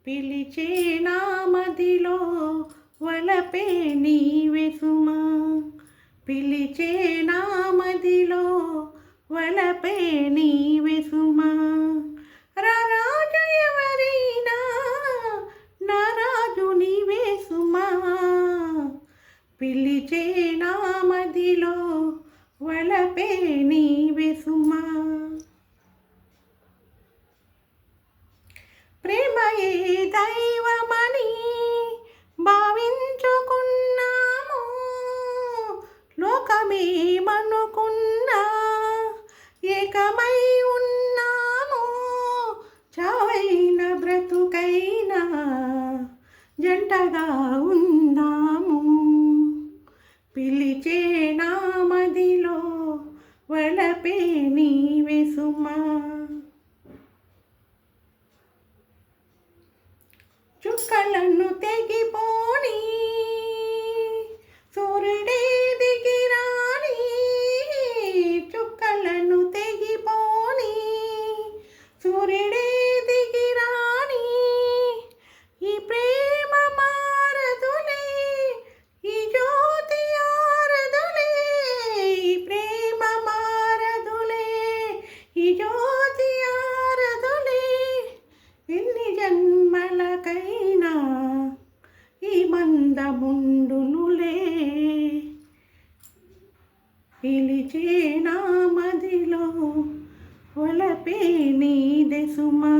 పిలిచే నా మదిలో వలపే నీవే సుమా, పిలిచే నా మదిలో వలపే నీవే సుమా. రారాజు ఎవరైనా నా రాజు నీవే సుమా, పిలిచే నా మదిలో వలపే నీవే సుమా. ప్రేమయే దైవమని భావించుకున్నాము, లోకమేమనుకున్నా ఏకమై ఉన్నాము. చావైన బ్రతుకైనా జంటగా ఉందాము, పిలిచే నా మదిలో వలపే నీవే సుమా. చుక్కలను తెగిపోని సూర్యుడే దిగిరాని, చుక్కలను తెగిపోని సూర్యుడే దిగిరాని. ఈ ప్రేమ మారదులే, ఈ జ్యోతి ఆరదులే, ఈ ప్రేమ మారదులే, ఈ జ్యోతి ఆరదులే. ఎన్ని జన్మలకైనా ఈ బంధముండునులే, పిలిచే నా మదిలో వలపే నీదే సుమా.